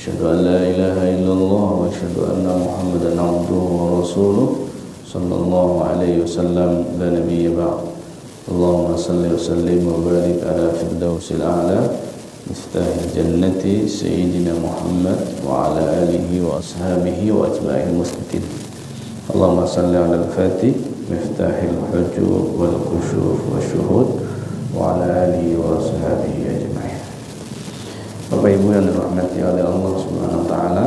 أشهد أن لا إله إلا الله وأشهد أن محمدا عبده ورسوله صلى الله عليه وسلم لا نبي بعد. اللهم صل وسلم وبارك على فردوس الأعلى مفتاح الجنة سيدنا محمد وعلى آله وأصحابه وأتباعه المسلمين. اللهم صل على الفاتح مفتاح الحجوب والكشوف والشهود وعلى آله وأصحابه أجمعين. Bapak Ibu yang dirahmati oleh Allah Subhanahu wa taala,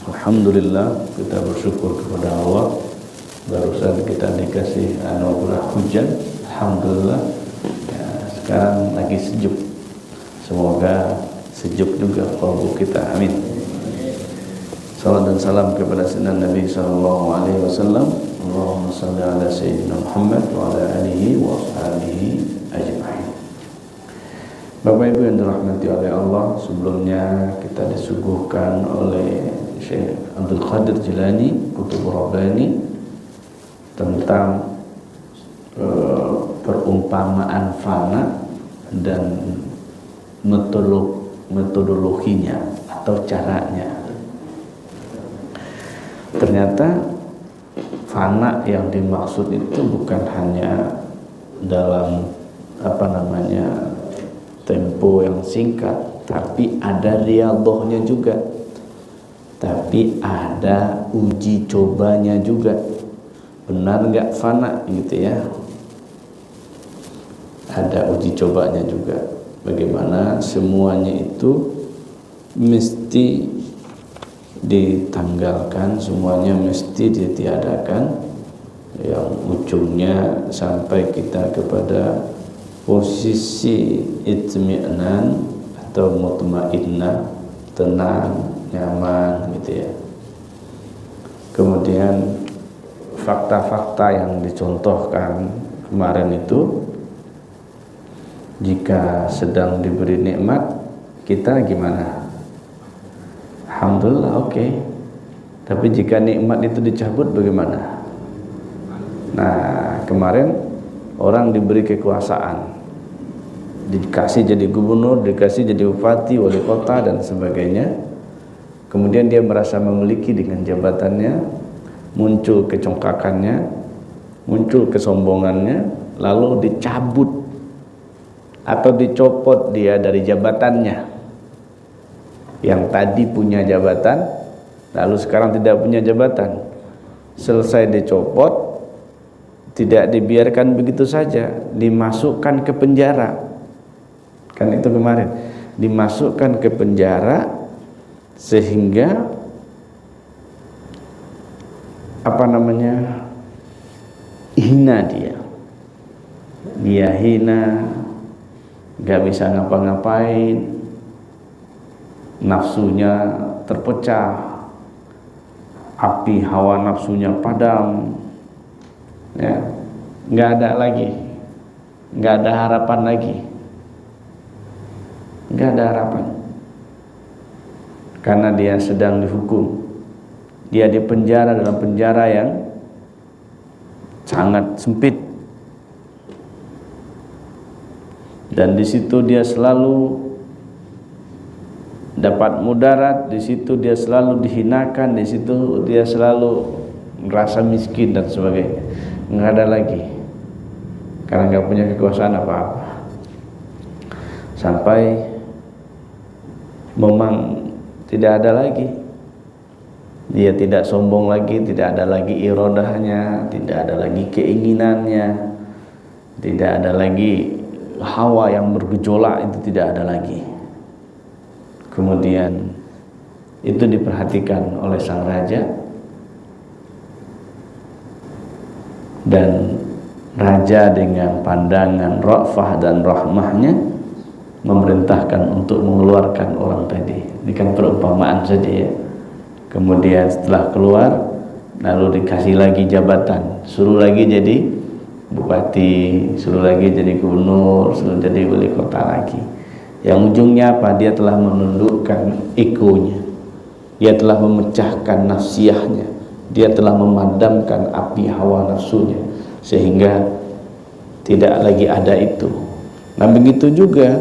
alhamdulillah kita bersyukur kepada Allah. Barusan kita dikasih anugerah hujan, alhamdulillah. Ya, sekarang lagi sejuk. Semoga sejuk juga kalbu kita. Amin. Salam dan salam kepada Sayyidina Nabi sallallahu alaihi wasallam. Allahumma shalli ala sayyidina Muhammad wa ala alihi wa ashabihi ajma'in. Bapak Ibu yang dirahmati oleh Allah, sebelumnya kita disuguhkan oleh Syekh Abdul Qadir Jilani Qutub Rabbani tentang perumpamaan fana dan metodologinya atau caranya. Ternyata fana yang dimaksud itu bukan hanya dalam tempo yang singkat, tapi ada riyadhahnya juga, tapi ada uji cobanya juga. Benar nggak fana gitu ya? Ada uji cobanya juga. Bagaimana semuanya itu mesti ditanggalkan, semuanya mesti ditiadakan, yang ujungnya sampai kita kepada posisi itmi'nan atau mutmainnah, tenang, nyaman gitu ya. Kemudian fakta-fakta yang dicontohkan kemarin itu, jika sedang diberi nikmat kita gimana? Alhamdulillah, oke. Tapi jika nikmat itu dicabut bagaimana? Nah, kemarin orang diberi kekuasaan, dikasih jadi gubernur, dikasih jadi bupati, wali kota dan sebagainya. Kemudian dia merasa memiliki dengan jabatannya, muncul kecongkakannya, muncul kesombongannya, lalu dicabut atau dicopot dia dari jabatannya. Yang tadi punya jabatan, lalu sekarang tidak punya jabatan. Selesai dicopot, tidak dibiarkan begitu saja, dimasukkan ke penjara. Kan itu kemarin, dimasukkan ke penjara sehingga hina dia hina, gak bisa ngapa-ngapain, nafsunya terpecah, api hawa nafsunya padam, ya, nggak ada lagi, nggak ada harapan lagi, nggak ada harapan, karena dia sedang dihukum, dia dipenjara dalam penjara yang sangat sempit, dan di situ dia selalu dapat mudarat, di situ dia selalu dihinakan, di situ dia selalu merasa miskin dan sebagainya. Nggak ada lagi, karena nggak punya kekuasaan apa-apa. Sampai memang tidak ada lagi, dia tidak sombong lagi, tidak ada lagi irodahnya, tidak ada lagi keinginannya, tidak ada lagi hawa yang bergejolak, itu tidak ada lagi. Kemudian itu diperhatikan oleh sang raja, dan raja dengan pandangan ra'fah dan rahmahnya memerintahkan untuk mengeluarkan orang tadi. Ini kan perumpamaan saja ya. Kemudian setelah keluar, lalu dikasih lagi jabatan, suruh lagi jadi bupati, suruh lagi jadi gubernur, suruh jadi wali kota lagi. Yang ujungnya apa? Dia telah menundukkan egonya, dia telah memecahkan nafsiyahnya, dia telah memadamkan api hawa nafsunya, sehingga tidak lagi ada itu. Nah begitu juga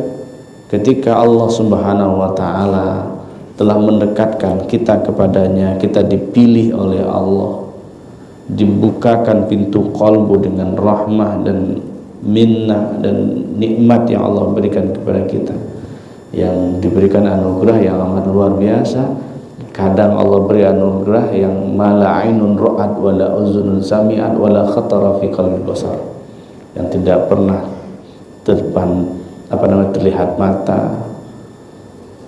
ketika Allah Subhanahu wa ta'ala telah mendekatkan kita kepadanya, kita dipilih oleh Allah, dibukakan pintu qalbu dengan rahmah dan minnah dan nikmat yang Allah berikan kepada kita, yang diberikan anugerah yang amat luar biasa. Kadang Allah beri anugerah yang mala ainun ra'at wala uzunun sami'at wala khatara fi qalbil basar, yang tidak pernah terlihat mata,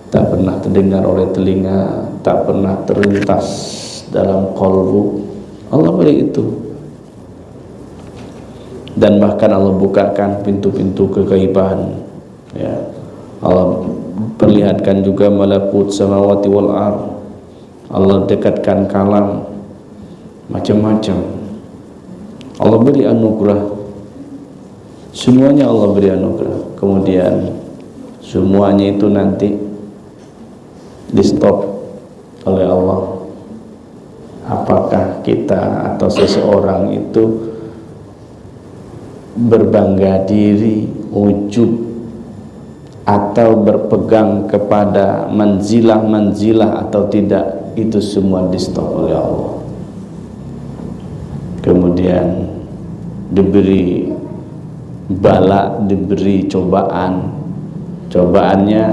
tak pernah terdengar oleh telinga, tak pernah terlintas dalam qalbu. Allah beri itu. Dan bahkan Allah bukakan pintu-pintu kegaiban, ya. Allah perlihatkan juga malakut samawati wal ardh. Allah dekatkan kalam, macam-macam. Allah beri anugerah, semuanya Allah beri anugerah. Kemudian semuanya itu nanti di stop oleh Allah. Apakah kita atau seseorang itu berbangga diri, ujub, atau berpegang kepada manzilah-manzilah atau tidak, itu semua di stop oleh Allah. Kemudian diberi bala, diberi cobaan. Cobaannya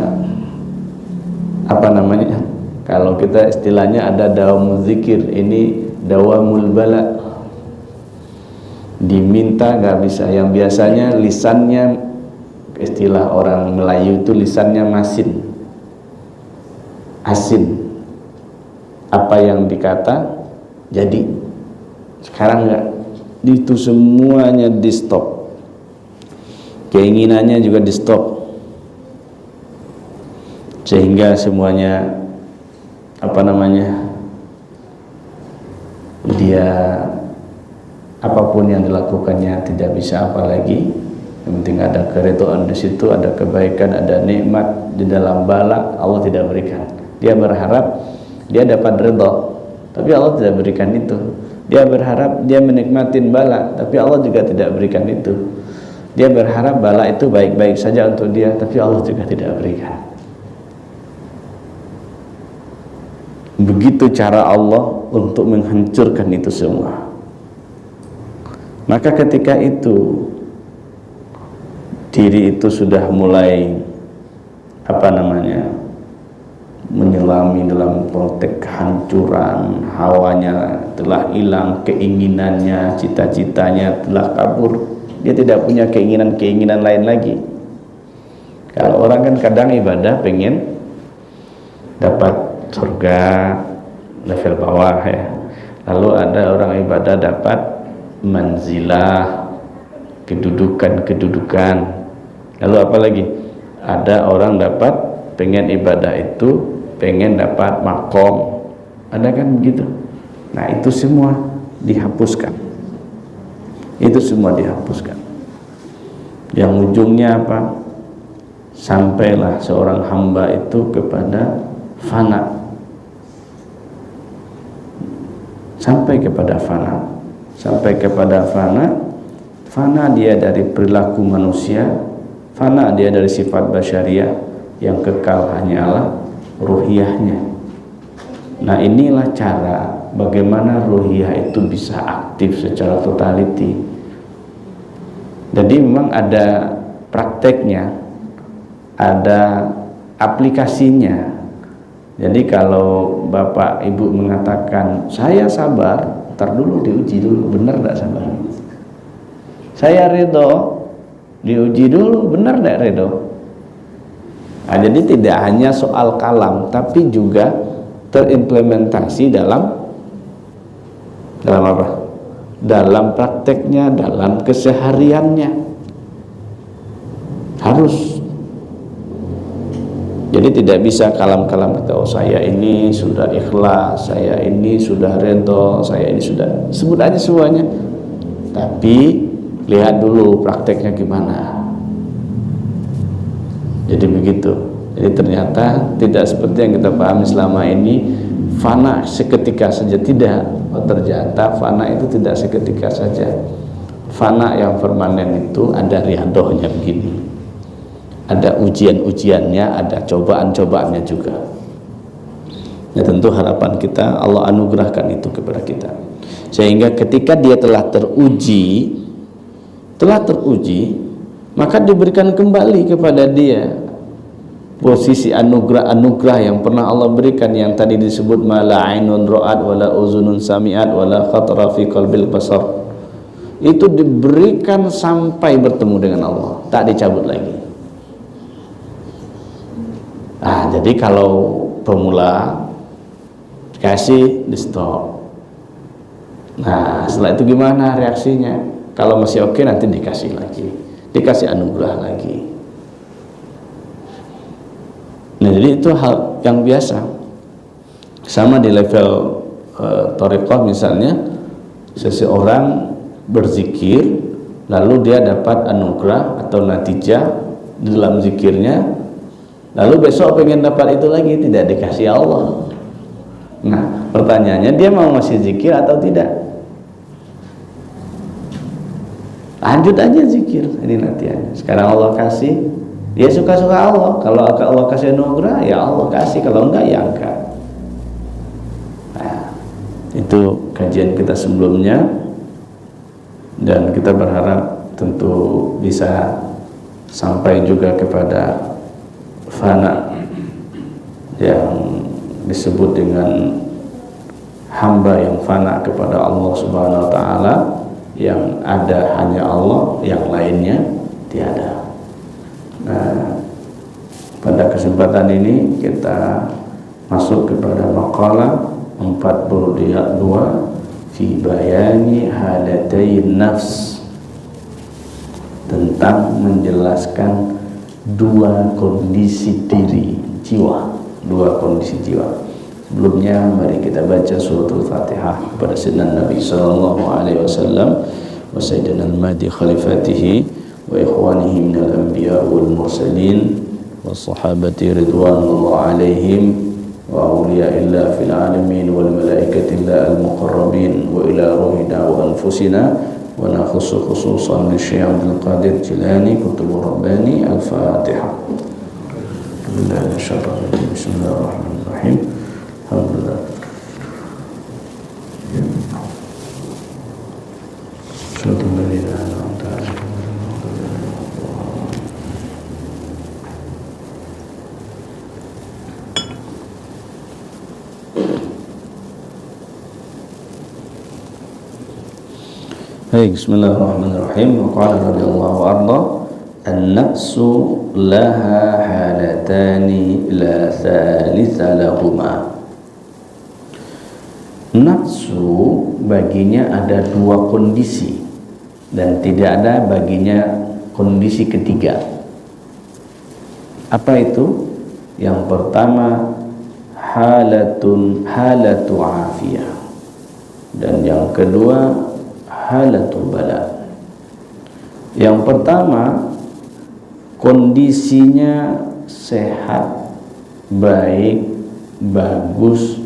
apa namanya? Kalau kita istilahnya ada dawamul zikir, ini dawamul bala. Diminta nggak bisa. Yang biasanya lisannya, istilah orang Melayu itu lisannya masin, asin. Apa yang dikata jadi. Sekarang enggak, itu semuanya di stop. Keinginannya juga di stop, sehingga semuanya apa namanya, dia apapun yang dilakukannya tidak bisa apa lagi. Yang penting ada keridhaan di situ, ada kebaikan, ada nikmat di dalam bala, Allah tidak berikan. Dia berharap dia dapat ridha, tapi Allah tidak berikan itu. Dia berharap dia menikmatin bala, tapi Allah juga tidak berikan itu. Dia berharap bala itu baik-baik saja untuk dia, tapi Allah juga tidak berikan. Begitu cara Allah untuk menghancurkan itu semua. Maka ketika itu diri itu sudah mulai apa namanya, menyelami dalam protek kehancuran, hawanya telah hilang, keinginannya, cita-citanya telah kabur. Dia tidak punya keinginan-keinginan lain lagi. Kalau orang kan kadang ibadah pengen dapat surga level bawah, ya. Lalu ada orang ibadah dapat manzilah, kedudukan. Lalu apa lagi? Ada orang dapat pengen ibadah itu pengen dapat makom, ada kan begitu. Nah itu semua dihapuskan, itu semua dihapuskan. Yang ujungnya apa? Sampailah seorang hamba itu kepada fana, sampai kepada fana, sampai kepada fana. Fana dia dari perilaku manusia, fana dia dari sifat basyariah, yang kekal hanyalah ruhiyahnya. Nah inilah cara bagaimana ruhiyah itu bisa aktif secara totality. Jadi memang ada prakteknya, ada aplikasinya. Jadi kalau bapak ibu mengatakan saya sabar, ntar dulu diuji dulu, benar tidak sabar? Saya ridho, diuji dulu, benar tidak ridho? Nah, jadi tidak hanya soal kalam, tapi juga terimplementasi dalam apa? Dalam prakteknya, dalam kesehariannya. Harus. Jadi tidak bisa kalam-kalam kata, oh saya ini sudah ikhlas, saya ini sudah ridho, saya ini sudah, sebut aja semuanya. Tapi lihat dulu prakteknya gimana. Jadi begitu. Jadi ternyata tidak seperti yang kita pahami selama ini, fana seketika saja, tidak. Oh, ternyata fana itu tidak seketika saja. Fana yang permanen itu ada riadohnya begini. Ada ujian-ujiannya, ada cobaan-cobaannya juga. Ya tentu harapan kita Allah anugerahkan itu kepada kita, sehingga ketika dia telah teruji, maka diberikan kembali kepada dia posisi anugerah yang pernah Allah berikan, yang tadi disebut mala ainun ra'at wala uzunun sami'at wala khatara fi qalbil basar. Itu diberikan sampai bertemu dengan Allah, tak dicabut lagi. Jadi kalau pemula kasih di stop. Setelah itu gimana reaksinya? Kalau masih oke, nanti dikasih lagi, dikasih anugerah lagi. Jadi itu hal yang biasa. Sama di level thariqah misalnya, seseorang berzikir lalu dia dapat anugerah atau natijah di dalam zikirnya, lalu besok pengen dapat itu lagi, tidak dikasih Allah. Pertanyaannya, dia mau masih zikir atau tidak? Lanjut aja zikir, ini latihannya. Sekarang Allah kasih, dia suka-suka Allah. Kalau Allah kasih anugerah, ya Allah kasih. Kalau enggak, ya enggak. Itu kajian kita sebelumnya, dan kita berharap tentu bisa sampai juga kepada fana yang disebut dengan hamba yang fana kepada Allah Subhanahu wa taala, yang ada hanya Allah, yang lainnya tiada. Pada kesempatan ini kita masuk kepada maqalah 42 fi bayani halatayn nafs, tentang menjelaskan dua kondisi diri jiwa, dua kondisi jiwa. Sebelumnya mari kita baca suratul Fatihah kepada Sayyidina Nabi sallallahu alaihi wasallam wa sayyidina al-mahdi khalifatihi wa ikhwanihi minal anbiya wal mursalin wa sahabati ridwanullah alaihim wa awliya'illah fil alamin wal malaikatillah al-muqarrabin wa ila ruhina wa anfusina wa nakhussu khususan li Syekh Abdul Qadir Jilani kutubur rabbani. Al-Fatihah. Bismillahirrahmanirrahim. Alhamdulillah. Bismillahirrahmanirrahim. Qala radhiyallahu anhu, an-nafsu laha halatani la thalitha lahuma. Nafsu baginya ada dua kondisi dan tidak ada baginya kondisi ketiga. Apa itu? Yang pertama halatu afiyah, dan yang kedua halatu bala. Yang pertama kondisinya sehat, baik, bagus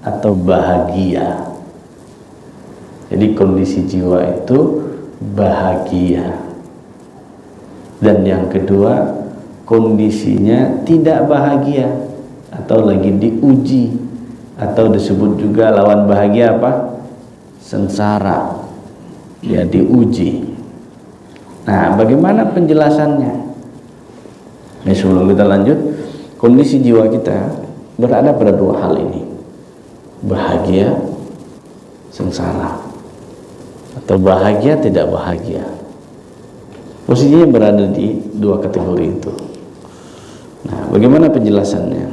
atau bahagia. Jadi kondisi jiwa itu bahagia. Dan yang kedua kondisinya tidak bahagia atau lagi diuji, atau disebut juga lawan bahagia apa? Sengsara. Ya, diuji. Bagaimana penjelasannya? Sebelum kita lanjut, kondisi jiwa kita berada pada dua hal ini, bahagia, sengsara, atau bahagia tidak bahagia. Posisinya berada di dua kategori itu. Bagaimana penjelasannya?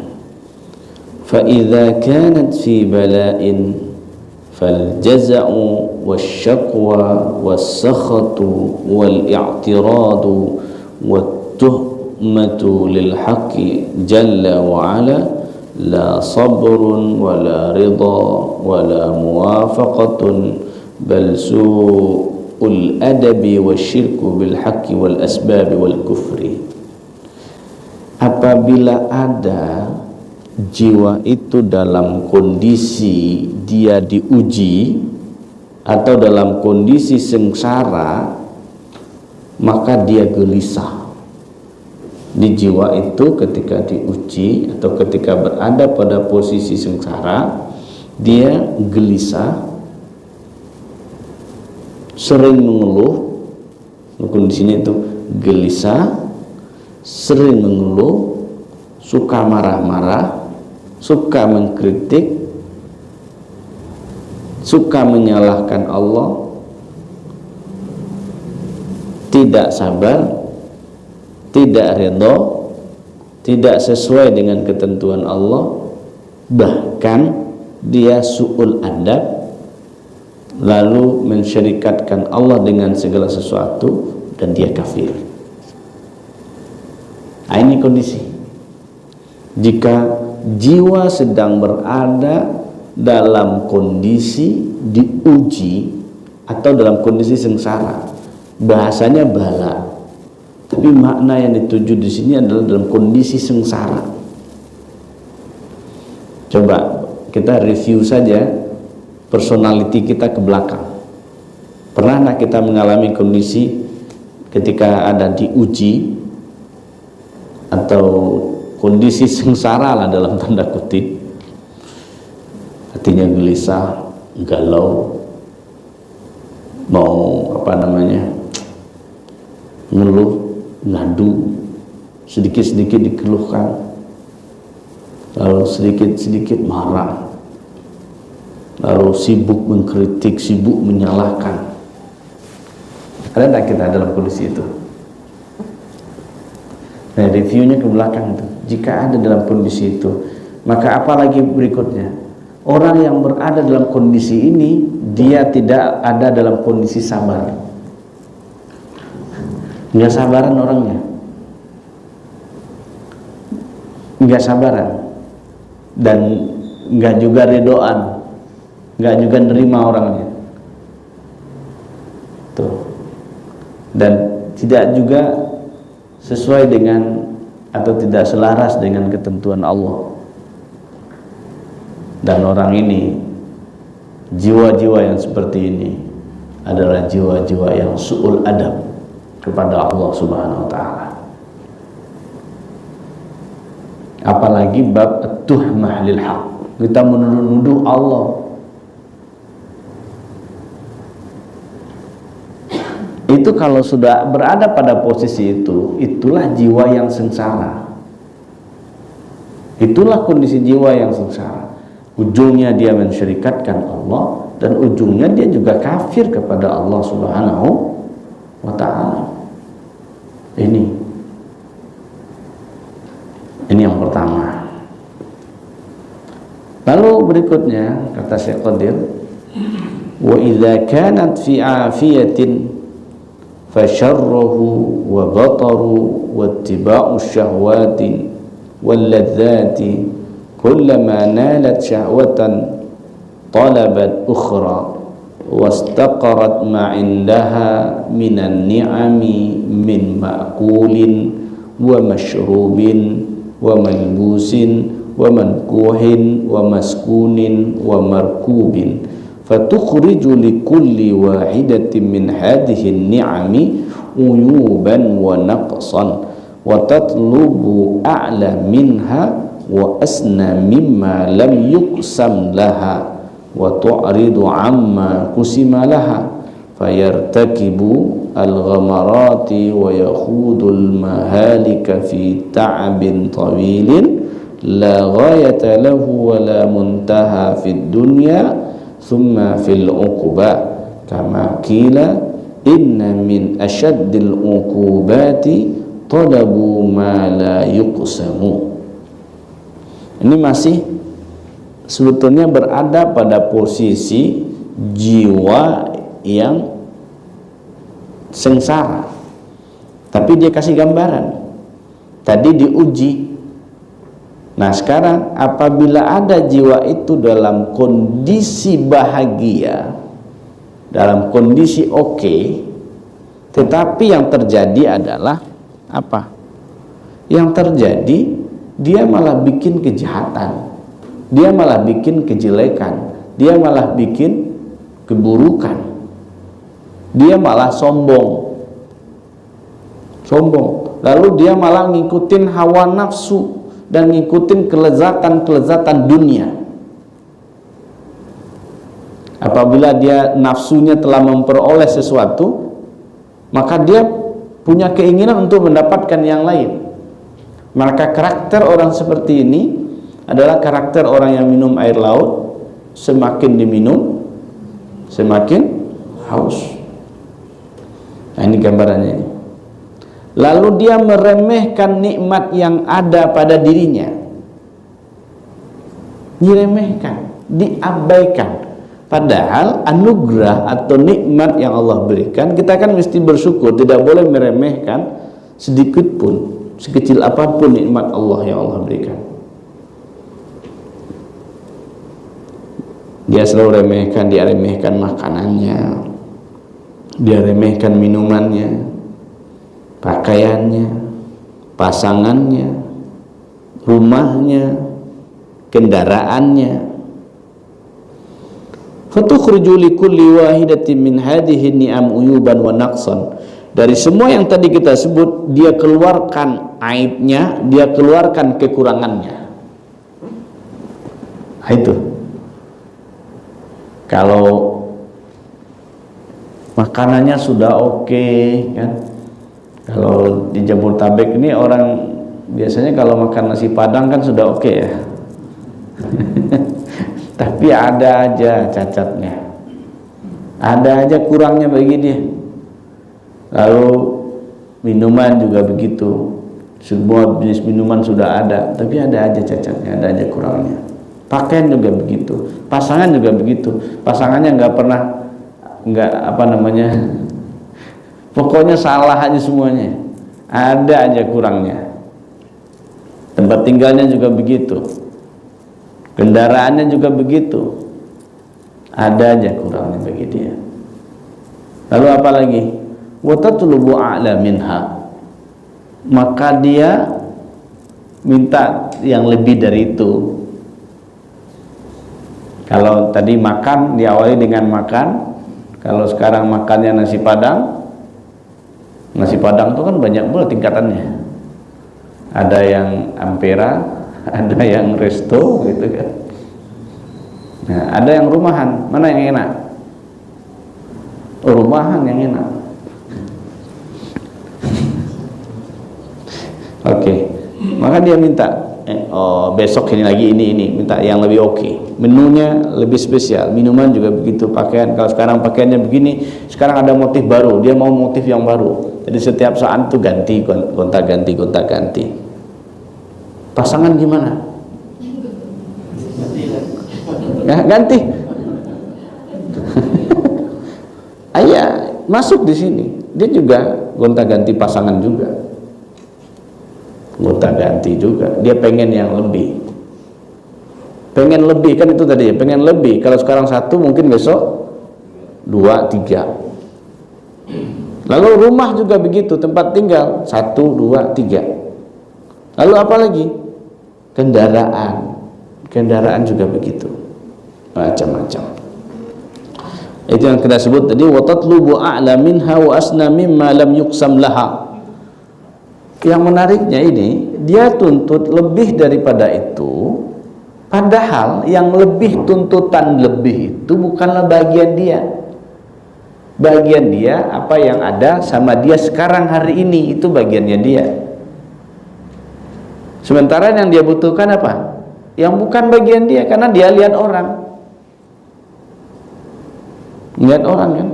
Fa idza kanat fi bala'in fal jaza'u wasyaqwa was-sakhatu wal-i'tiradu wat-tuhmatu lil haqqi jalla wa ala la sabrun wala ridha wala muwafaqatun bal su'ul adabi wasyirku bil haqqi wal asbabi wal kufri. Apabila ada jiwa itu dalam kondisi dia diuji atau dalam kondisi sengsara, maka dia gelisah. Di jiwa itu ketika diuji atau ketika berada pada posisi sengsara, dia gelisah, sering mengeluh. Kondisinya itu gelisah, sering mengeluh, suka marah-marah, suka mengkritik, suka menyalahkan Allah, tidak sabar, tidak ridha, tidak sesuai dengan ketentuan Allah, bahkan dia su'ul adab, lalu mensyirikatkan Allah dengan segala sesuatu, dan dia kafir. Nah, ini kondisi jika jiwa sedang berada dalam kondisi diuji atau dalam kondisi sengsara. Bahasanya bala, tapi makna yang dituju di sini adalah dalam kondisi sengsara. Coba kita review saja personality kita ke belakang. Pernah nggak kita mengalami kondisi ketika ada diuji atau kondisi sengsara lah dalam tanda kutip, hatinya gelisah, galau, mau ngeluh, ngadu, sedikit-sedikit dikeluhkan, lalu sedikit-sedikit marah, lalu sibuk mengkritik, sibuk menyalahkan. Ada tidak kita dalam kondisi itu? Nah, reviewnya ke belakang itu. Jika ada dalam kondisi itu, maka apalagi berikutnya? Orang yang berada dalam kondisi ini, dia tidak ada dalam kondisi sabar. Nggak sabaran orangnya, nggak sabaran, dan nggak juga redoan, nggak juga nerima orangnya, tuh, dan tidak juga sesuai dengan atau tidak selaras dengan ketentuan Allah. Dan orang ini, jiwa-jiwa yang seperti ini adalah jiwa-jiwa yang su'ul adab kepada Allah Subhanahu wa ta'ala. Apalagi bab tuhmah lil haq, kita menuduh-nuduh Allah. Itu kalau sudah berada pada posisi itu, itulah jiwa yang sengsara. Itulah kondisi jiwa yang sengsara. Ujungnya dia mensyirikatkan Allah, dan ujungnya dia juga kafir kepada Allah Subhanahu wa ta'ala. Ini yang pertama. Lalu berikutnya kata Syekh Qadir, wa idza kanat fi afiyatin fa syarruhu wa bataru wa ittiba'u syahwati wal ladzati kullama nalat syahwatan talabat ukhra wastaqarat ma indaha minan ni'ami min ma'kulin wa mashrubin wa malbusin wa mankuhin wa maskunin wa markubin fatukhriju likulli wahidatin min hadhihi ni'ami uyuban wa naqsan wa tatlubu a'la minha wa asna mimma lam yuqsam laha wa tu'ridu amma kusima laha fayartakibu al-ghamarati wa yakhudul mahalika fi ta'abin tawilin la ghayata lahu wa la muntaha fid dunya thumma fil uqubah kama qila inna min ashaddil uqubati talabu ma la yuqsamu. Ini masih sebetulnya berada pada posisi jiwa yang sengsara, tapi dia kasih gambaran. Tadi diuji. Nah sekarang apabila ada jiwa itu dalam kondisi bahagia, dalam kondisi oke, tetapi yang terjadi adalah apa? Yang terjadi dia malah bikin kejahatan, dia malah bikin kejelekan, dia malah bikin keburukan, dia malah sombong. Lalu dia malah ngikutin hawa nafsu dan ngikutin kelezatan-kelezatan dunia. Apabila dia nafsunya telah memperoleh sesuatu, maka dia punya keinginan untuk mendapatkan yang lain. Maka karakter orang seperti ini adalah karakter orang yang minum air laut, semakin diminum semakin haus. Nah, ini gambarannya. Lalu dia meremehkan nikmat yang ada pada dirinya. Diremehkan, diabaikan. Padahal anugerah atau nikmat yang Allah berikan, kita kan mesti bersyukur, tidak boleh meremehkan sedikit pun, sekecil apapun nikmat Allah yang Allah berikan. Dia selalu remehkan, dia remehkan makanannya, dia remehkan minumannya, pakaiannya, pasangannya, rumahnya, kendaraannya. Fatukhruju likulli wahidatin min hadhihi ni'am uyuban wa naqsan. Dari semua yang tadi kita sebut, dia keluarkan aibnya, dia keluarkan kekurangannya. Nah, itu. Kalau makanannya sudah oke, kan? Kalau di Jabodetabek ini orang biasanya kalau makan nasi Padang kan sudah oke ya. Tapi ada aja cacatnya, ada aja kurangnya bagi dia. Lalu minuman juga begitu, semua jenis minuman sudah ada, tapi ada aja cacatnya, ada aja kurangnya. Pakaian juga begitu, pasangan juga begitu, pasangannya pokoknya salah aja semuanya, ada aja kurangnya. Tempat tinggalnya juga begitu, kendaraannya juga begitu, ada aja kurangnya bagi dia. Lalu apa lagi? Wa tatlubu a'la minha, maka dia minta yang lebih dari itu. Kalau tadi makan diawali dengan makan, kalau sekarang makannya nasi Padang. Nasi Padang itu kan banyak pula tingkatannya. Ada yang ampera, ada yang resto gitu kan. Nah, ada yang rumahan, mana yang enak? Oh, rumahan yang enak. Oke. Maka dia minta besok ini lagi ini minta yang lebih oke. Menunya lebih spesial, minuman juga begitu, pakaian. Kalau sekarang pakaiannya begini, sekarang ada motif baru, dia mau motif yang baru. Jadi setiap saat itu ganti, gonta-ganti. Pasangan gimana? Ya, ganti. Ayah masuk di sini. Dia juga gonta-ganti pasangan juga. Gonta-ganti juga. Dia pengen yang lebih. Pengen lebih kan itu tadi ya, pengen lebih. Kalau sekarang satu mungkin besok 2, 3. Lalu rumah juga begitu, tempat tinggal 1, 2, 3. Lalu apa lagi? Kendaraan juga begitu, macam-macam. Itu yang kita sebut tadi, wa tatlubu a'la minha wa asna mimma lam yuqsam laha. Yang menariknya ini, dia tuntut lebih daripada itu, padahal yang lebih, tuntutan lebih itu bukanlah bagian dia. Bagian dia apa yang ada sama dia sekarang hari ini, itu bagiannya dia. Sementara yang dia butuhkan apa? Yang bukan bagian dia, karena dia lihat orang. Lihat orang kan.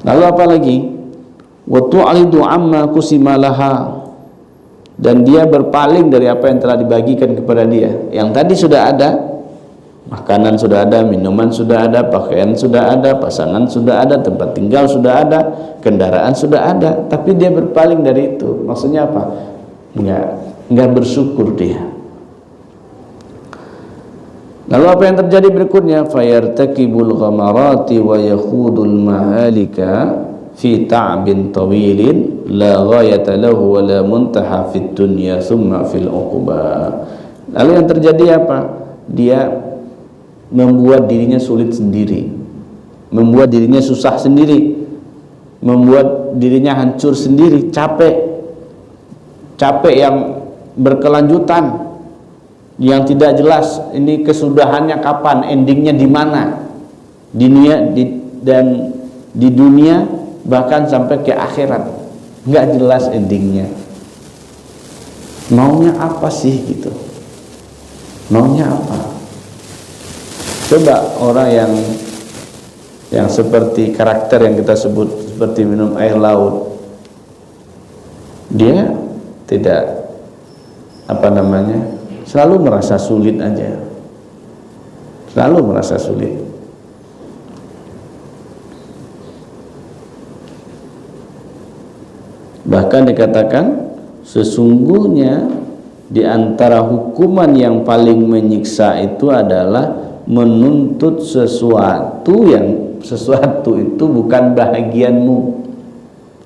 Lalu apa lagi? Wa tu'ridu amma kusima laha, dan dia berpaling dari apa yang telah dibagikan kepada dia. Yang tadi sudah ada, makanan sudah ada, minuman sudah ada, pakaian sudah ada, pasangan sudah ada, tempat tinggal sudah ada, kendaraan sudah ada, tapi dia berpaling dari itu. Maksudnya apa? Enggak bersyukur dia. Lalu apa yang terjadi berikutnya? Fayartakibul ghamarati wa yakhudul mahalika fi ta'bin tawilin la ghayata lahu wa la muntaha fid dunya thumma fil uqba. Lalu yang terjadi apa? Dia membuat dirinya sulit sendiri, membuat dirinya susah sendiri. membuat dirinya hancur sendiri, capek yang berkelanjutan, yang tidak jelas ini kesudahannya kapan, endingnya di mana, dan di dunia bahkan sampai ke akhirat nggak jelas endingnya. Maunya apa sih gitu? Maunya apa? Coba orang yang seperti karakter yang kita sebut seperti minum air laut, dia tidak selalu merasa sulit aja, selalu merasa sulit. Bahkan dikatakan sesungguhnya di antara hukuman yang paling menyiksa itu adalah menuntut sesuatu itu bukan bahagianmu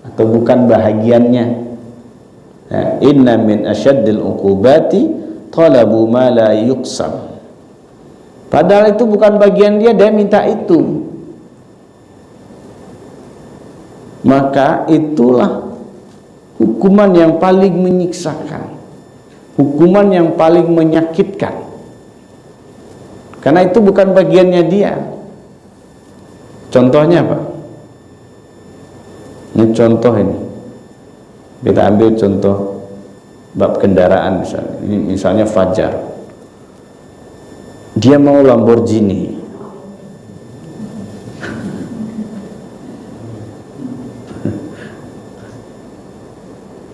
atau bukan bahagiannya. Inna min asyaddil uqubati talabu ma la yuqsam. Padahal itu bukan bagian dia minta itu. Maka itulah hukuman yang paling menyiksakan, hukuman yang paling menyakitkan, karena itu bukan bagiannya dia. Contohnya apa? Ini contoh ini. Kita ambil contoh bab kendaraan misalnya. Ini misalnya Fajar. Dia mau Lamborghini.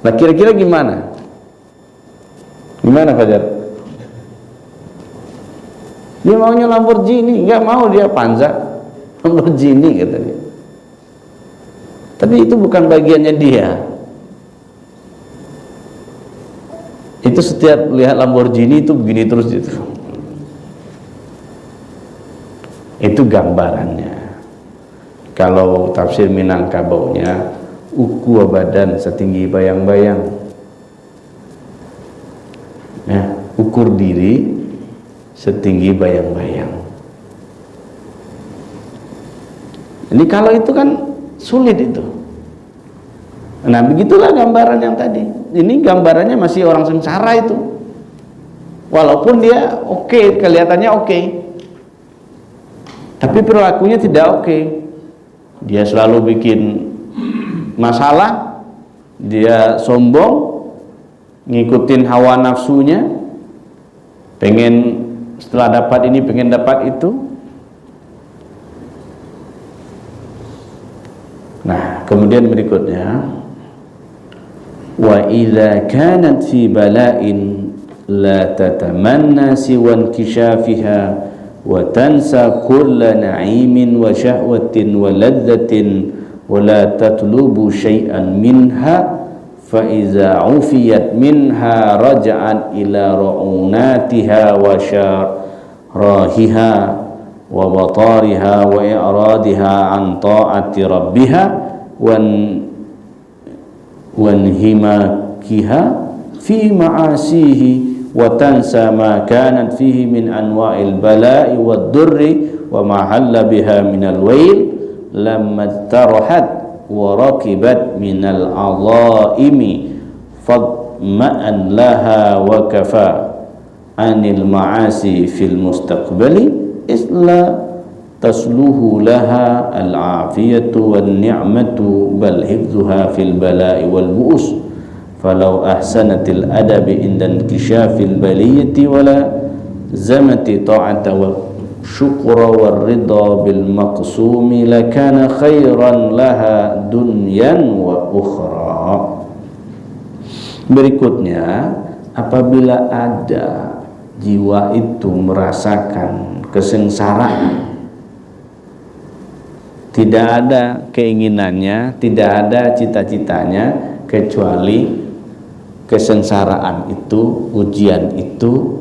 Nah, kira-kira gimana? Gimana Fajar? Dia maunya Lamborghini, enggak mau dia Panza. Lamborghini katanya. Tapi itu bukan bagiannya dia. Itu setiap lihat Lamborghini itu begini terus gitu. Itu gambarannya. Kalau tafsir Minangkabaunya, uku badan setinggi bayang-bayang. Ya, ukur diri setinggi bayang-bayang. Ini kalau itu kan sulit itu. Nah, begitulah gambaran yang tadi. Ini gambarannya masih orang sengsara itu. Walaupun dia oke, kelihatannya oke, tapi perilakunya tidak oke. Dia selalu bikin masalah, dia sombong, ngikutin hawa nafsunya, pengen setelah dapat ini pengen dapat itu. Nah, kemudian berikutnya, wa idza kanat fi bala'in la tatamanna siwa inkishafiha wa tansa kulla na'imin wa syahwatin wa ladzatin wa la tatlubu syai'an minha fa iza ufiyat minha raja'at ila ra'unatiha wa syarahiha wa batariha wa i'radiha an ta'ati rabbiha wanhimakiha fi ma'asihi wa tansa ma kanat fihi min anwa'il bala'i wad durri wa ma halla biha minal wail lamma tarahat wa rakibat minal azaimi fadma'an laha wa kafa anil ma'asi fil mustaqbali isla tasluhu laha al-afiyatu wan ni'matu bal hifdhuha fil bala'i wal bu'us falau ahsanatil adabi indan kishafil baliyati wala zamati ta'ata wa syukra war ridha bil maqsumi lakana khairan laha dunyan wa ukhra. Berikutnya, apabila ada jiwa itu merasakan kesengsaraan, tidak ada keinginannya, tidak ada cita-citanya kecuali kesengsaraan itu, ujian itu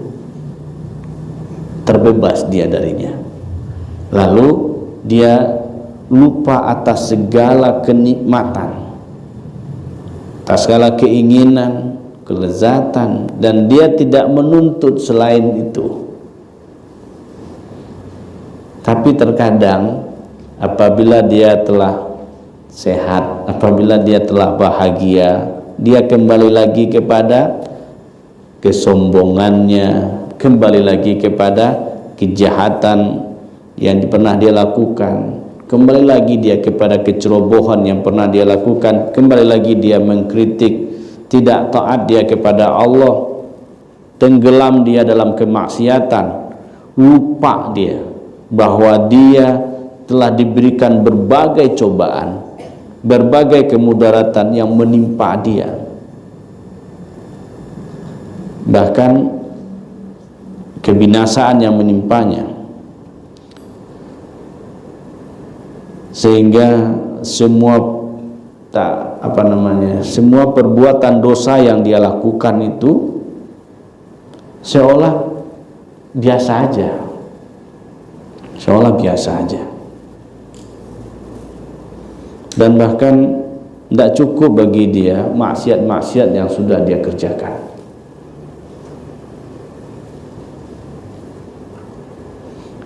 terbebas dia darinya. Lalu dia lupa atas segala kenikmatan, atas segala keinginan, kelezatan, dan dia tidak menuntut selain itu. Tapi terkadang apabila dia telah sehat, apabila dia telah bahagia, dia kembali lagi kepada kesombongannya, kembali lagi kepada kejahatan yang pernah dia lakukan, kembali lagi dia kepada kecerobohan yang pernah dia lakukan, kembali lagi dia mengkritik, tidak taat dia kepada Allah, tenggelam dia dalam kemaksiatan, lupa dia bahwa dia telah diberikan berbagai cobaan, berbagai kemudaratan yang menimpa dia, bahkan kebinasaan yang menimpanya, sehingga semua perbuatan dosa yang dia lakukan itu seolah biasa aja, dan bahkan tidak cukup bagi dia maksiat-maksiat yang sudah dia kerjakan.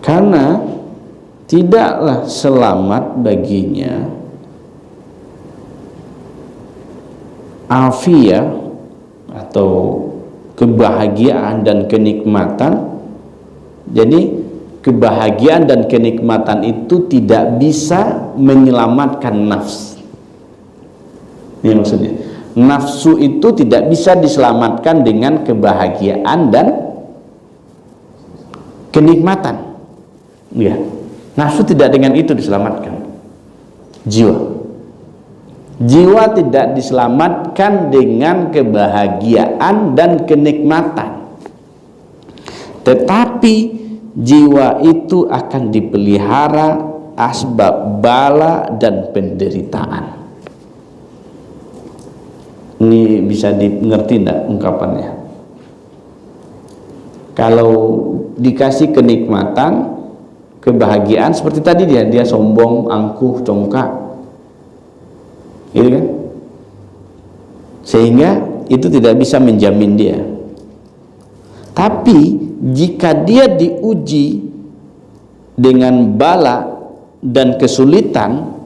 Karena tidaklah selamat baginya afiyah atau kebahagiaan dan kenikmatan. Jadi kebahagiaan dan kenikmatan itu tidak bisa menyelamatkan nafsu. Ini maksudnya, nafsu itu tidak bisa diselamatkan dengan kebahagiaan dan kenikmatan. Ya, nafsu tidak dengan itu diselamatkan. Jiwa tidak diselamatkan dengan kebahagiaan dan kenikmatan, tetapi jiwa itu akan dipelihara asbab bala dan penderitaan. Ini bisa dimengerti tidak ungkapannya? Kalau dikasih kenikmatan, kebahagiaan, seperti tadi dia sombong, angkuh, congkak, gitu kan? Sehingga itu tidak bisa menjamin dia. Tapi jika dia diuji dengan bala dan kesulitan,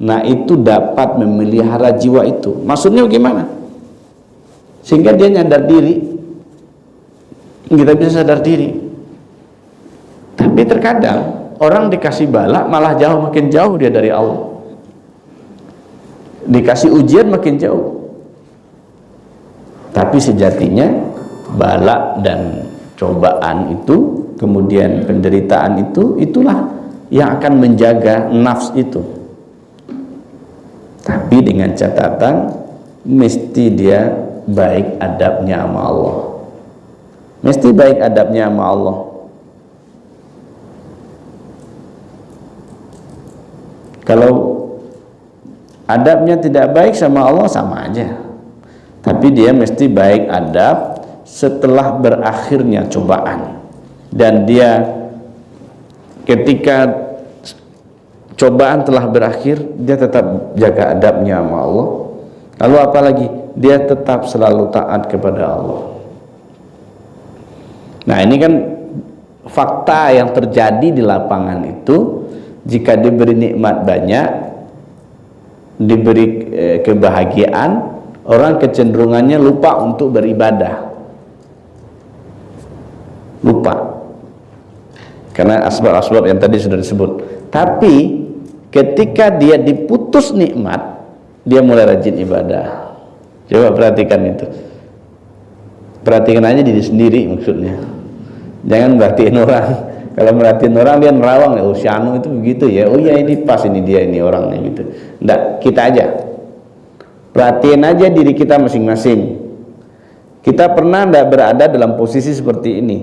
nah itu dapat memelihara jiwa itu. Maksudnya bagaimana? Sehingga dia nyadar diri, kita bisa sadar diri. Tapi terkadang orang dikasih bala malah makin jauh dia dari Allah. Dikasih ujian makin jauh. Tapi sejatinya bala dan cobaan itu, kemudian penderitaan itu, itulah yang akan menjaga nafs itu. Tapi dengan catatan mesti dia baik adabnya sama Allah. Mesti baik adabnya sama Allah. Kalau adabnya tidak baik sama Allah, sama aja. Tapi dia mesti baik adab setelah berakhirnya cobaan. Dan dia ketika cobaan telah berakhir, dia tetap jaga adabnya sama Allah. Lalu apalagi? Dia tetap selalu taat kepada Allah. Nah, ini kan fakta yang terjadi di lapangan itu. Jika diberi nikmat banyak, diberi kebahagiaan, orang kecenderungannya lupa untuk beribadah. Lupa. Karena asbab-asbab yang tadi sudah disebut. Tapi ketika dia diputus nikmat, dia mulai rajin ibadah. Coba perhatikan itu. Perhatikan aja diri sendiri maksudnya. Jangan merhatiin orang. Kalau merhatiin orang dia nerawang, oh si Anu itu begitu ya, oh ya ini pas, ini dia, ini orangnya gitu. Enggak, kita aja perhatiin aja diri kita masing-masing. Kita pernah enggak berada dalam posisi seperti ini?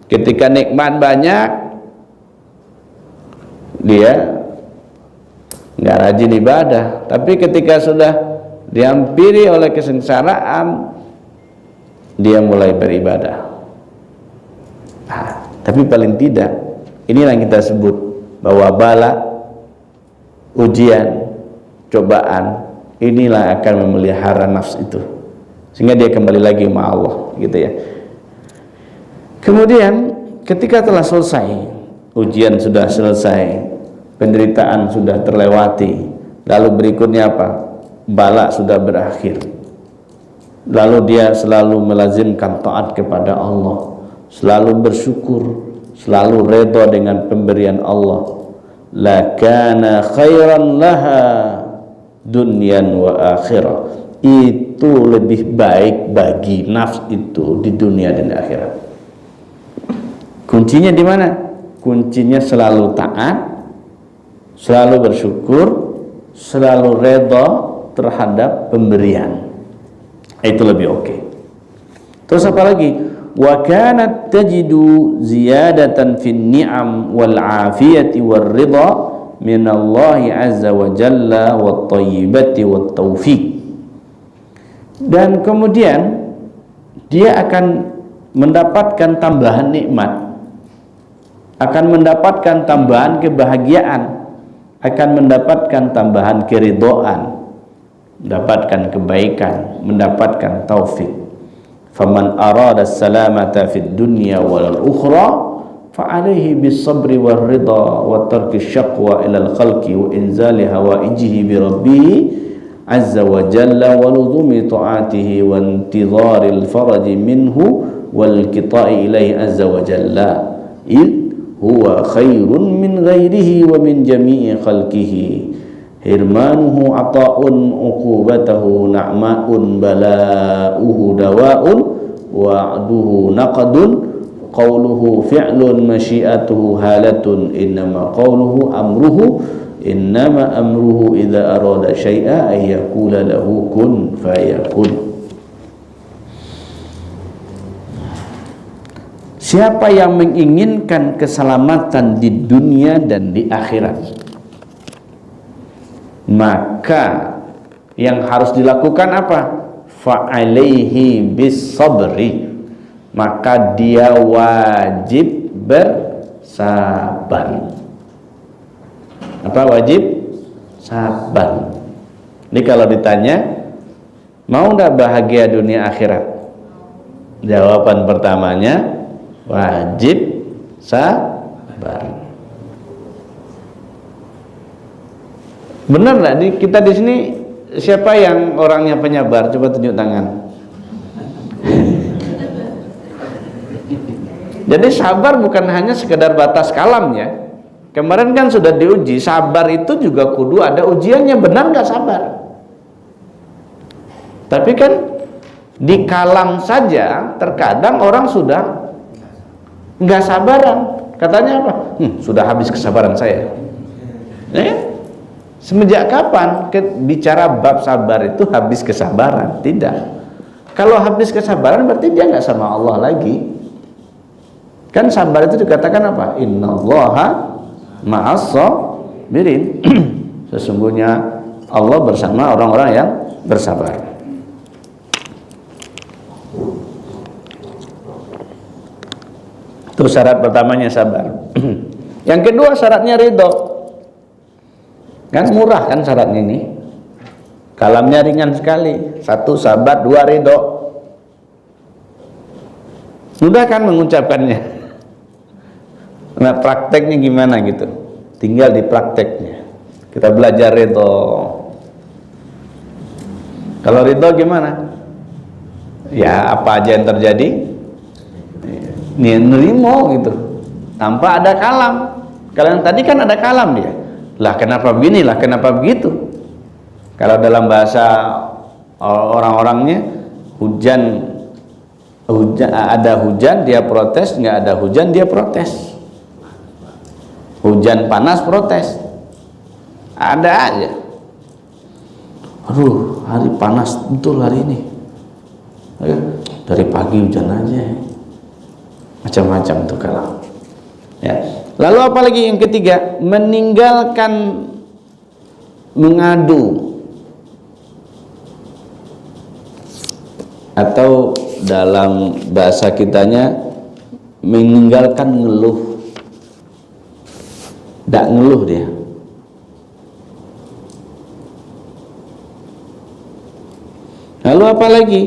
Ketika nikmat banyak, dia enggak rajin ibadah. Tapi ketika sudah dihampiri oleh kesengsaraan, dia mulai beribadah. Tapi paling tidak, inilah yang kita sebut bahwa bala, ujian, cobaan, inilah akan memelihara nafs itu, sehingga dia kembali lagi sama Allah, gitu ya. Kemudian ketika telah selesai, ujian sudah selesai, penderitaan sudah terlewati, Lalu berikutnya apa? Bala sudah berakhir. Lalu dia selalu melazimkan taat kepada Allah, selalu bersyukur, selalu redha dengan pemberian Allah. Lakana khairan laha dunyan wa akhirah. Itu lebih baik bagi nafs itu di dunia dan di akhirat. Kuncinya di mana? Kuncinya selalu taat, selalu bersyukur, selalu redha terhadap pemberian. Itu lebih oke. Terus apa lagi? Wa kanat tajidu ziyadatan fin ni'am wal afiyati war ridha min Allah azza wa jalla wat thayyibati wat taufiq. Dan kemudian dia akan mendapatkan tambahan nikmat, akan mendapatkan tambahan kebahagiaan, akan mendapatkan tambahan keridhaan, mendapatkan kebaikan, mendapatkan taufik. Faman arada salamata fid dunya wal ukhra fa alaihi bis sabri war ridha wa tarki syaqwa ila al khalqi wa inzali hawaijihi bi rabbih azza wa jalla wa luzumi ta'atihi wa intidhari al faraj minhu wal qita'i ilaihi azza wa jalla huwa khairun min ghairihi wa min jami'i khalqihi hirmanuhu ata'un uqubatahu na'ma'un bala'uhu dawa'un wa'duhu naqadun qawluhu fi'lun masyiatuhu halatun innama qawluhu amruhu idza arada syai'a ay yaqula lahu kun fayakun. Siapa yang menginginkan keselamatan di dunia dan di akhirat, maka yang harus dilakukan apa? Fa'alaihi bis sabri, maka dia wajib bersabar. Apa wajib? Sabar. Ini kalau ditanya, mau enggak bahagia dunia akhirat? Jawaban pertamanya wajib sabar. Benar nggak? Kita di sini siapa yang orangnya penyabar? Coba tunjuk tangan. Jadi sabar bukan hanya sekedar batas kalam ya. Kemarin kan sudah diuji, sabar itu juga kudu ada ujiannya. Benar nggak sabar? Tapi kan di kalam saja terkadang orang sudah nggak sabaran. Katanya apa? Sudah habis kesabaran saya. Semenjak kapan bicara bab sabar itu habis kesabaran? Tidak. Kalau habis kesabaran berarti dia nggak sama Allah lagi. Kan sabar itu dikatakan apa? Innallaha ma'as sabirin. Sesungguhnya Allah bersama orang-orang yang bersabar. Itu syarat pertamanya sabar. Yang kedua syaratnya ridho. Kan murah kan syaratnya ini. Kalamnya ringan sekali. 1 sabar, 2 ridho. Mudah kan mengucapkannya. Nah prakteknya gimana gitu? Tinggal di prakteknya. Kita belajar ridho. Kalau ridho gimana? Ya apa aja yang terjadi nerimo gitu, tanpa ada kalam. Kalau yang tadi kan ada kalam dia. Lah kenapa begini, lah kenapa begitu? Kalau dalam bahasa orang-orangnya hujan ada hujan dia protes, nggak ada hujan dia protes. Hujan panas protes. Ada aja. Aduh, hari panas betul hari ini. Dari pagi hujan aja. Macam-macam tuh kalau. Ya. Lalu apa lagi yang ketiga? Meninggalkan mengadu. Atau dalam bahasa kitanya meninggalkan ngeluh. Tidak ngeluh dia. Lalu apa lagi?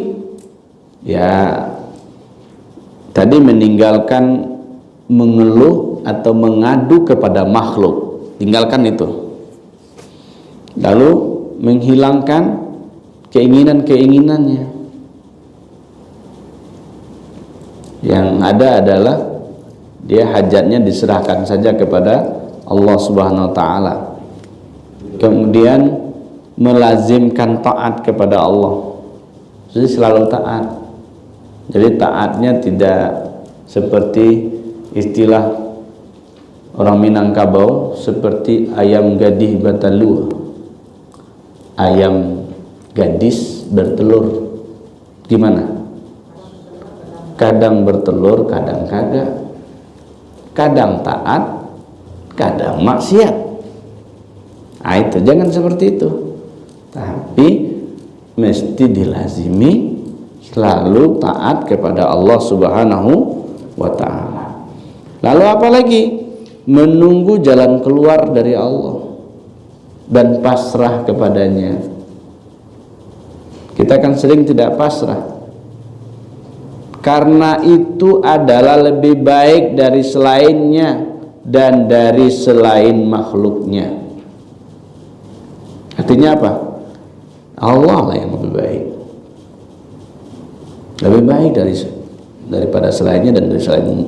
Ya tadi meninggalkan mengeluh atau mengadu kepada makhluk. Tinggalkan itu. lalu menghilangkan keinginan-keinginannya. Yang ada adalah dia hajatnya diserahkan saja kepada Allah Subhanahu wa taala. Kemudian melazimkan taat kepada Allah. Jadi selalu taat. Jadi taatnya tidak seperti istilah orang Minangkabau, seperti ayam gadis batalua. Ayam gadis bertelur. Gimana? Kadang bertelur, kadang kagak. Kadang taat, kadang maksiat. Nah, itu jangan seperti itu. Tapi mesti dilazimi selalu taat kepada Allah Subhanahu wa taala. Lalu apa lagi? Menunggu jalan keluar dari Allah dan pasrah kepadanya. Kita kan sering tidak pasrah. Karena itu adalah lebih baik dari selainnya dan dari selain makhluknya. Artinya apa? Allah lah yang lebih baik. Lebih baik daripada selainnya dan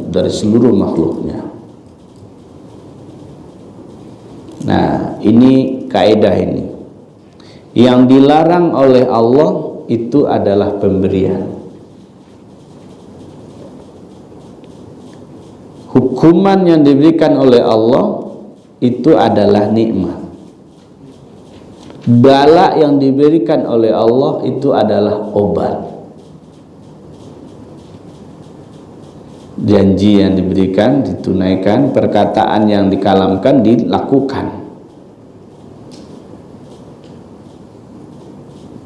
dari seluruh makhluknya. Nah, ini kaidah ini. Yang dilarang oleh Allah itu adalah pemberian. Hukuman yang diberikan oleh Allah itu adalah nikmat. Bala yang diberikan oleh Allah itu adalah obat. Janji yang diberikan ditunaikan, perkataan yang dikalamkan dilakukan.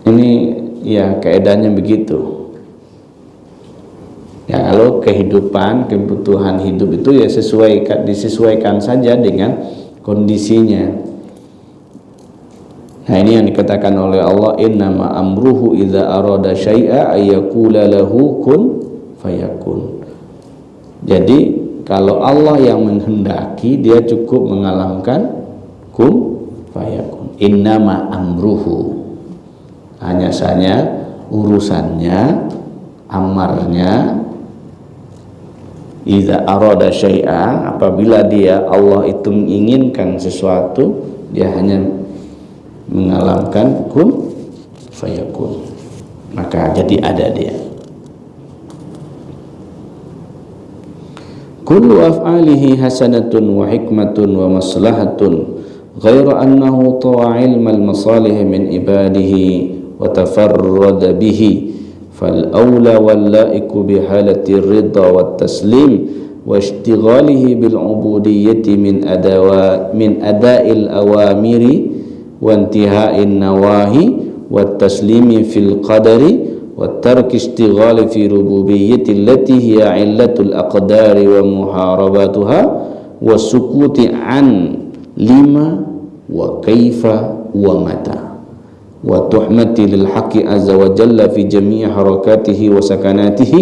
Ini ya kaidahnya begitu. Ya, kalau kehidupan, kebutuhan hidup itu ya disesuaikan saja dengan kondisinya. Nah, ini yang dikatakan oleh Allah, innama amruhu idza arada syai'a ayyaqula lahu kun fayakun. Jadi kalau Allah yang menghendaki, dia cukup mengalamkan kun fayakun. Innama amruhu, hanya saja urusannya, amarnya, idza arada syai'a, apabila Allah itu menginginkan sesuatu, dia hanya mengalamkan kun fayakun, maka jadi ada dia. Kullu af'alihi hasanatun wa hikmatun wa maslahatun ghairu annahu ta'a ilmal masalih min ibadihi wa tafarrada bihi فالأولى واللائق بحالة الرضا والتسليم واشتغاله بالعبودية من أداء الأوامر وانتهاء النواهي والتسليم في القدر والترك اشتغال في ربوبية التي هي علة الأقدار ومحاربتها والسكوت عن لما وكيف ومتى وتحمة للحق عز وجل في جميع حركاته وسكناته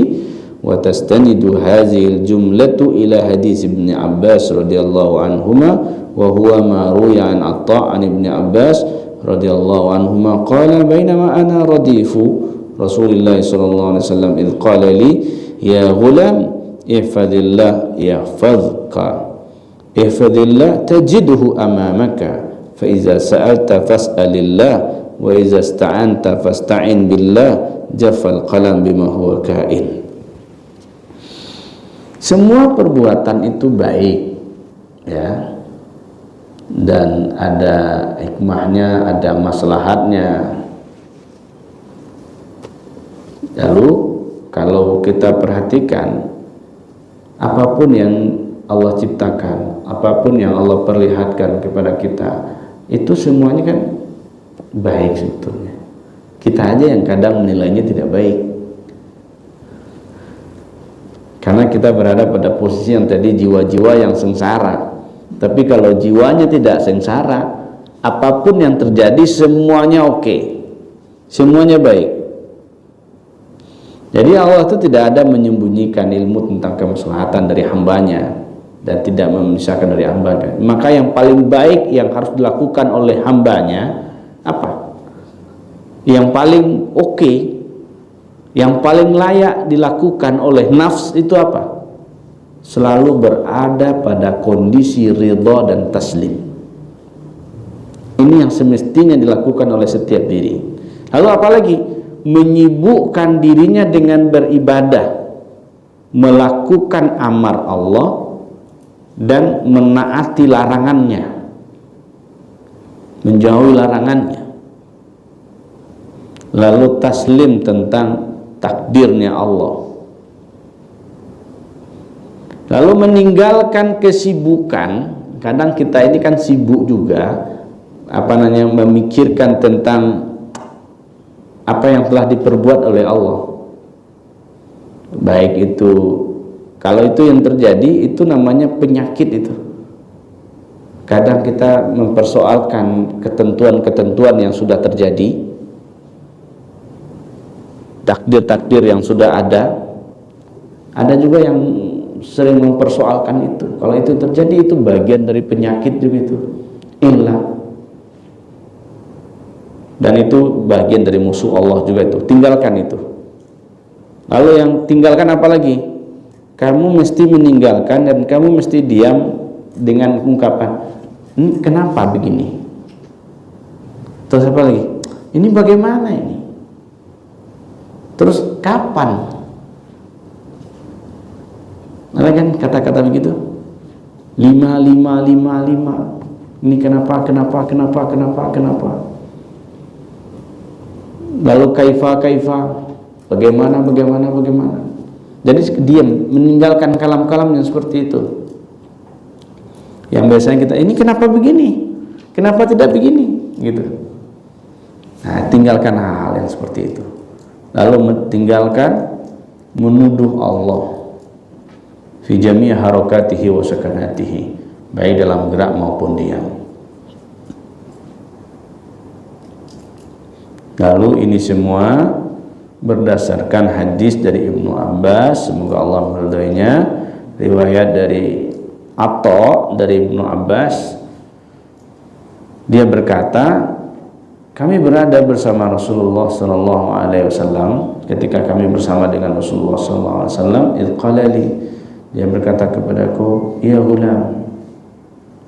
وتستند هذه الجملة إلى حديث ابن عباس رضي الله عنهما وهو ما روي عن عطاء عن ابن عباس رضي الله عنهما قال بينما أنا رديف رسول الله صلى الله عليه وسلم إذ قال لي يا غلام احفظ الله يحفظك احفظ الله تجده أمامك فإذا سألت فاسأل الله wa iza sta'anta fasta'in billah jafal qalam bima huwa kain. Semua perbuatan itu baik, ya, dan ada hikmahnya, ada maslahatnya. Lalu kalau kita perhatikan, apapun yang Allah ciptakan, apapun yang Allah perlihatkan kepada kita, itu semuanya kan baik sebetulnya. Kita aja yang kadang menilainya tidak baik, karena kita berada pada posisi yang tadi jiwa-jiwa yang sengsara. Tapi kalau jiwanya tidak sengsara, apapun yang terjadi semuanya oke, semuanya baik. Jadi Allah itu tidak ada menyembunyikan ilmu tentang kemaslahatan dari hambanya dan tidak memisahkan dari hambanya. Maka yang paling baik yang harus dilakukan oleh hambanya yang paling oke, yang paling layak dilakukan oleh nafs itu apa? Selalu berada pada kondisi ridha dan taslim. Ini yang semestinya dilakukan oleh setiap diri. Lalu apalagi? Menyibukkan dirinya dengan beribadah, melakukan amar Allah dan menaati larangannya, menjauhi larangannya. Lalu taslim tentang takdirnya Allah. Lalu meninggalkan kesibukan. Kadang kita ini kan sibuk juga, memikirkan tentang apa yang telah diperbuat oleh Allah. Baik itu, kalau itu yang terjadi, itu namanya penyakit itu. Kadang kita mempersoalkan ketentuan-ketentuan yang sudah terjadi, takdir-takdir yang sudah ada. Ada juga yang sering mempersoalkan itu. Kalau itu terjadi, itu bagian dari penyakit juga itu. Ilah. Dan itu bagian dari musuh Allah juga itu. Tinggalkan itu. Lalu yang tinggalkan apa lagi? Kamu mesti meninggalkan dan kamu mesti diam dengan ungkapan, kenapa begini? Terus apa lagi? Ini bagaimana ini? Terus kapan? Ada kan kata-kata begitu? 5. Ini kenapa? Lalu kaifa, bagaimana. Jadi diam, meninggalkan kalam-kalam yang seperti itu. Yang biasanya kita, ini kenapa begini? Kenapa tidak begini? Gitu. Nah, tinggalkan hal-hal yang seperti itu. Lalu tinggalkan menuduh Allah fi jami' harakatihi wa sakanatihi, baik dalam gerak maupun diam. Lalu ini semua berdasarkan hadis dari Ibnu Abbas, semoga Allah meridhoinya, riwayat dari Atha dari Ibnu Abbas. Dia berkata, kami berada bersama Rasulullah sallallahu alaihi wasallam, ketika kami bersama dengan Rasulullah sallallahu alaihi wasallam, idh qala li, dia berkata kepadaku, ya ghulam,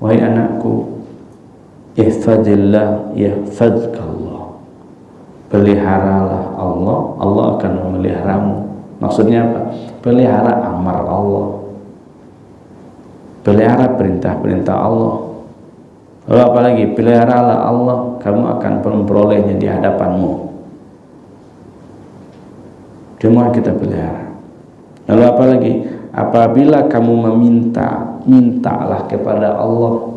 wahai anakku, ihfazillah yahfazkallah. Peliharalah Allah, Allah akan memeliharamu. Maksudnya apa? Pelihara amar Allah, pelihara perintah-perintah Allah. Lalu apalagi? Peliharalah Allah, kamu akan memperolehnya di hadapanmu. Cuma kita pelihara. Lalu apalagi? Apabila kamu meminta, mintalah kepada Allah.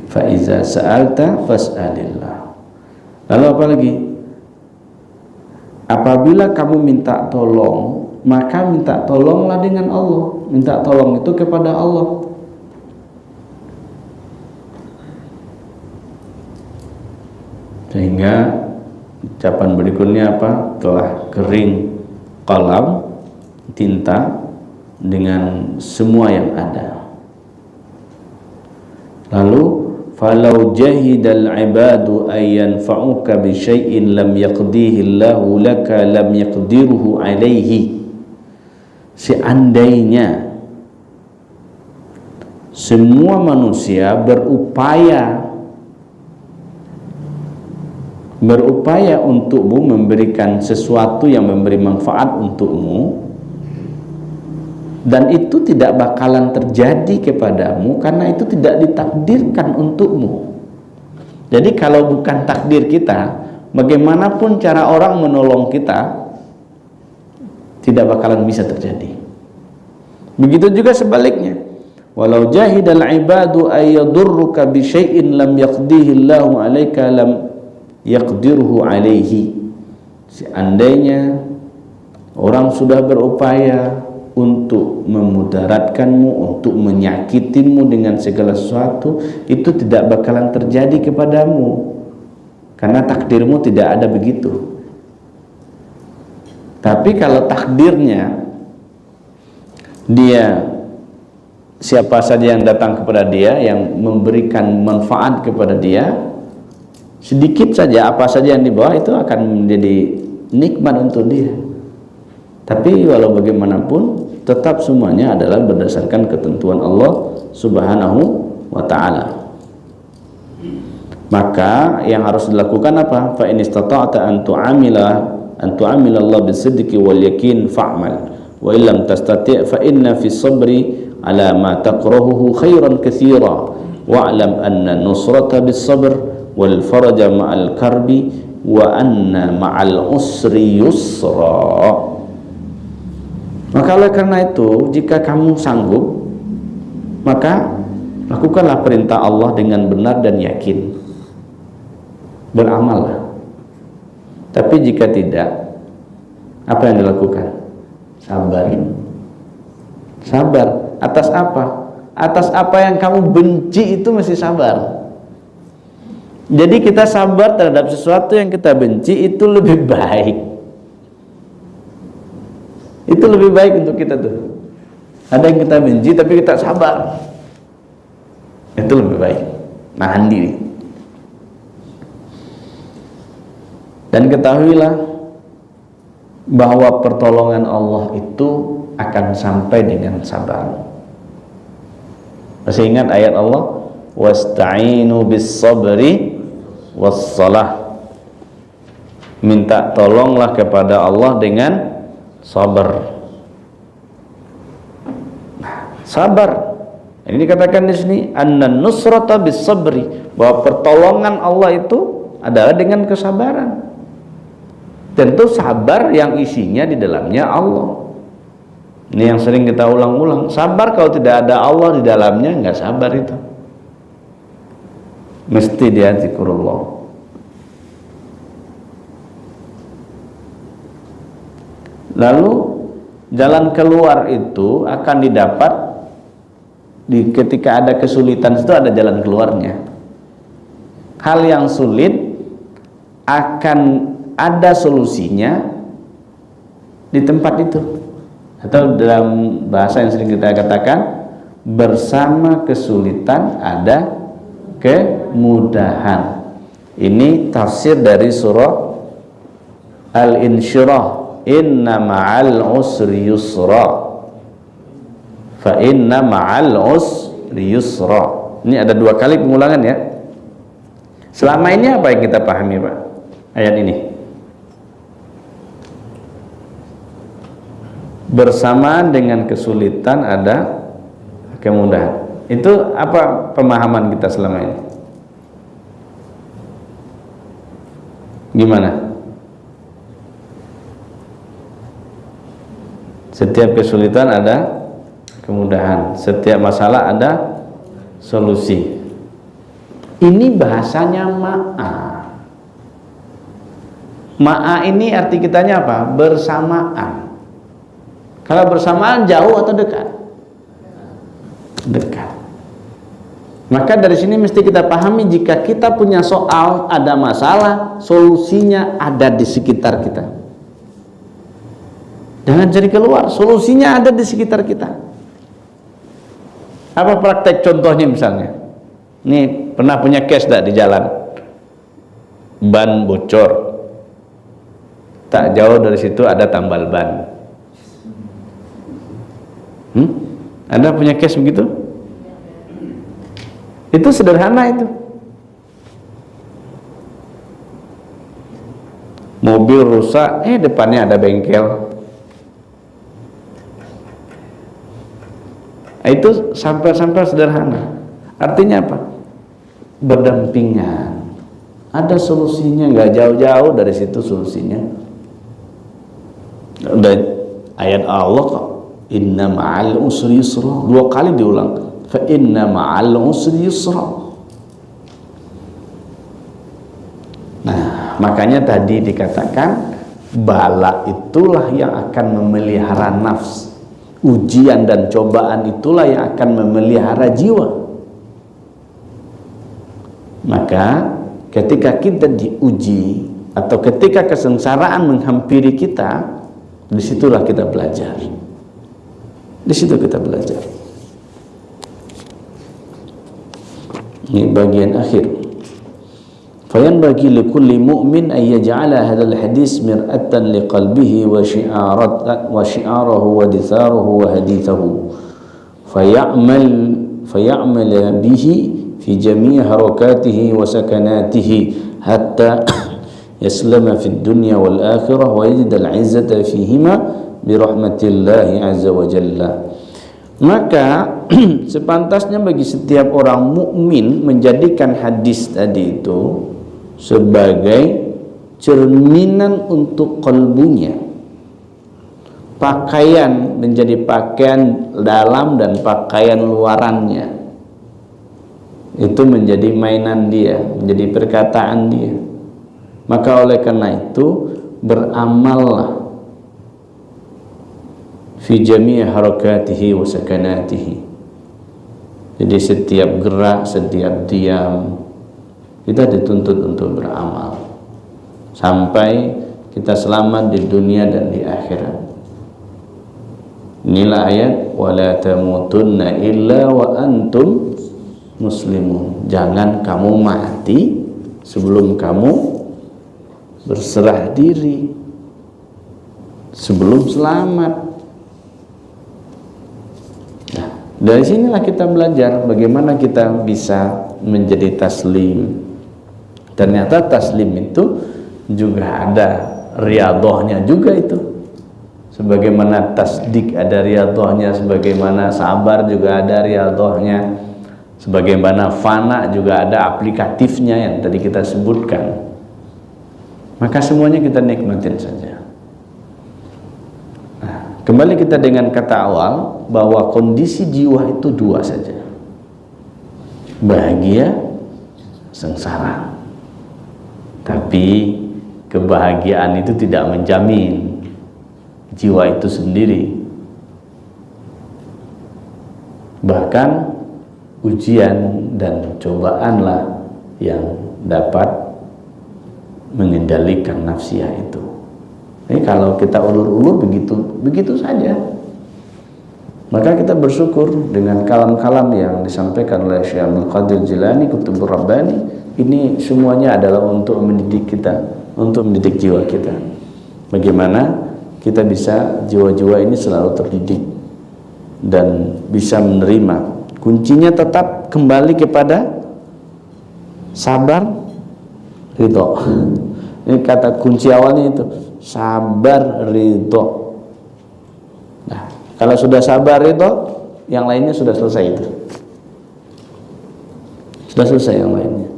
Fa iza sa'alta fas'alillah. Lalu apa lagi? Apabila kamu minta tolong, maka minta tolonglah dengan Allah. Minta tolong itu kepada Allah. Sehingga ucapan berikutnya apa? Telah kering qalam, tinta, dengan semua yang ada. Lalu falau jahidal ibadu ay yanfa'uka bi syai'in lam yaqdihi Allahu laka lam yaqdiruhu alaihi. Seandainya semua manusia berupaya untukmu, memberikan sesuatu yang memberi manfaat untukmu, dan itu tidak bakalan terjadi kepadamu karena itu tidak ditakdirkan untukmu. Jadi kalau bukan takdir kita, bagaimanapun cara orang menolong kita, tidak bakalan bisa terjadi. Begitu juga sebaliknya. Walau jahidal ibadu ay yadurruka bi syai'in lam yaqdihi Allahu 'alaika lam yaqdiruhu 'alaihi. Seandainya orang sudah berupaya untuk memudaratkanmu, untuk menyakitimu dengan segala sesuatu, itu tidak bakalan terjadi kepadamu karena takdirmu tidak ada begitu. Tapi kalau takdirnya dia, siapa saja yang datang kepada dia, yang memberikan manfaat kepada dia, Sedikit saja, apa saja yang di bawah itu akan menjadi nikmat untuk dia. Tapi walau bagaimanapun tetap semuanya adalah berdasarkan ketentuan Allah Subhanahu wa ta'ala. Maka yang harus dilakukan apa? Fa in istata'ta an tu'amila Allah bisidqi wal yakin fa'mal wa illam tastati' fa inna fi sabri ala ma taqrahuhu khairan katsira wa'lam anna nusrata bis sabr wal faraja ma'al karbi wa anna ma'al usri yusra. Maka oleh karena itu, jika kamu sanggup, maka lakukanlah perintah Allah dengan benar dan yakin, beramallah. Tapi jika tidak, apa yang dilakukan? Sabar. Sabar atas apa? Atas apa yang kamu benci itu masih sabar. Jadi kita sabar terhadap sesuatu yang kita benci itu lebih baik. Itu lebih baik untuk kita tuh. Ada yang kita benci tapi kita sabar. Itu lebih baik. Nahan diri. Dan ketahuilah bahwa pertolongan Allah itu akan sampai dengan sabar. Masih ingat ayat Allah? Wasta'inu bis sabri wassalah. Minta tolonglah kepada Allah dengan sabar. Sabar. Ini dikatakan di sini annan nusrata bis sabri, bahwa pertolongan Allah itu adalah dengan kesabaran. Tentu sabar yang isinya di dalamnya Allah. Ini yang sering kita ulang-ulang. Sabar kalau tidak ada Allah di dalamnya, nggak sabar itu. Mesti dia zikrullah. Lalu jalan keluar itu akan didapat ketika ada kesulitan, itu ada jalan keluarnya. Hal yang sulit akan ada solusinya di tempat itu. Atau dalam bahasa yang sering kita katakan, bersama kesulitan ada kemudahan. Ini tafsir dari surah Al-Insyirah, inna ma'al usri yusra, fa inna ma'al usri yusra. Ini ada 2 kali pengulangan ya. Selama ini apa yang kita pahami Pak ayat ini? Bersamaan dengan kesulitan ada kemudahan. Itu apa pemahaman kita selama ini? Gimana? Setiap kesulitan ada kemudahan, setiap masalah ada solusi. Ini bahasanya ma'a. Ma'a ini arti kitanya apa? Bersamaan. Kalau bersamaan jauh atau dekat? Dekat. Maka dari sini mesti kita pahami, jika kita punya soal, ada masalah, solusinya ada di sekitar kita. Jangan cari keluar, solusinya ada di sekitar kita. Apa praktek contohnya misalnya? Nih, pernah punya case enggak di jalan? Ban bocor. Tak jauh dari situ ada tambal ban. Anda punya case begitu? Itu sederhana itu. Mobil rusak, depannya ada bengkel. Itu sampai sederhana. Artinya apa? Berdampingan. Ada solusinya, nggak jauh-jauh dari situ solusinya. Dan ayat Allah kok, inna ma'al usri yusra, 2 kali diulang. Fa inna ma'al usri yusra. Nah, makanya tadi dikatakan bala itulah yang akan memelihara nafs. Ujian dan cobaan itulah yang akan memelihara jiwa. Maka ketika kita diuji atau ketika kesengsaraan menghampiri kita, disitulah kita belajar. Di situ kita belajar. Ini bagian akhir. Fayanbaghi likulli mu'min an yaj'ala hadzal hadis mir'atan liqalbihi wa syi'arahu wa ditharuhu wa hadithahu fay'amal bihi fi jami' harakatihi wa sakanatihi hatta yaslama fid dunya wal akhirah wa yajid al-'izzata fihima bi rahmatillahi azza wa jalla. Maka sepantasnya bagi setiap orang mukmin menjadikan hadis tadi itu sebagai cerminan untuk kalbunya. Pakaian menjadi pakaian dalam dan pakaian luarannya. Itu menjadi mainan dia, menjadi perkataan dia. Maka oleh karena itu beramallah fi jami' harakatihi wa sakanatihi. Jadi setiap gerak, setiap diam kita dituntut untuk beramal sampai kita selamat di dunia dan di akhirat. Inilah ayat wala tamutunna illa wa antum muslimun. Jangan kamu mati sebelum kamu berserah diri, sebelum selamat. Nah, dari sinilah kita belajar bagaimana kita bisa menjadi taslim. Ternyata taslim itu juga ada riyadhahnya juga itu. Sebagaimana tasdik ada riyadhahnya, sebagaimana sabar juga ada riyadhahnya, sebagaimana fana juga ada aplikatifnya yang tadi kita sebutkan. Maka semuanya kita nikmatin saja. Nah, kembali kita dengan kata awal bahwa kondisi jiwa itu dua saja, bahagia, sengsara. Tapi kebahagiaan itu tidak menjamin jiwa itu sendiri. Bahkan ujian dan cobaanlah yang dapat mengendalikan nafsiyah itu. Ini kalau kita ulur-ulur begitu saja. Maka kita bersyukur dengan kalam-kalam yang disampaikan oleh Syekh Abdul Qadir Jilani, Qutbur Rabbani. Ini semuanya adalah untuk mendidik kita, untuk mendidik jiwa kita. Bagaimana kita bisa jiwa-jiwa ini selalu terdidik dan bisa menerima. Kuncinya tetap kembali kepada sabar, ridho. Ini kata kunci awalnya itu, sabar, ridho. Nah, kalau sudah sabar, ridho, yang lainnya sudah selesai itu. Sudah selesai yang lainnya.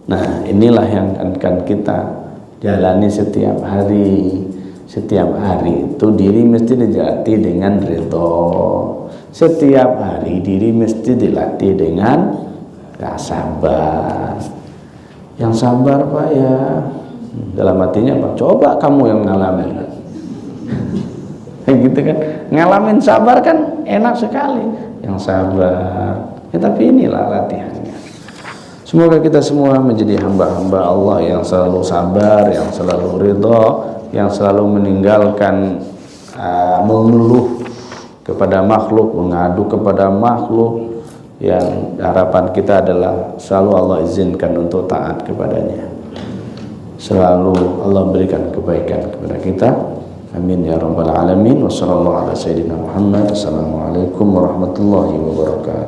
Nah, inilah yang akan kita jalani setiap hari. Setiap hari itu diri mesti dilatih dengan ridho. Setiap hari diri mesti dilatih dengan sabar. Yang sabar Pak ya, dalam hatinya Pak, coba kamu yang ngalamin. Gitu kan, ngalamin sabar kan enak sekali. Yang sabar, ya, tapi inilah latihannya. Semoga kita semua menjadi hamba-hamba Allah yang selalu sabar, yang selalu ridho, yang selalu meninggalkan mengeluh kepada makhluk, mengadu kepada makhluk. Yang harapan kita adalah selalu Allah izinkan untuk taat kepadanya, selalu Allah berikan kebaikan kepada kita. Amin ya rabbal alamin. Wassalamualaikum warahmatullahi wabarakatuh.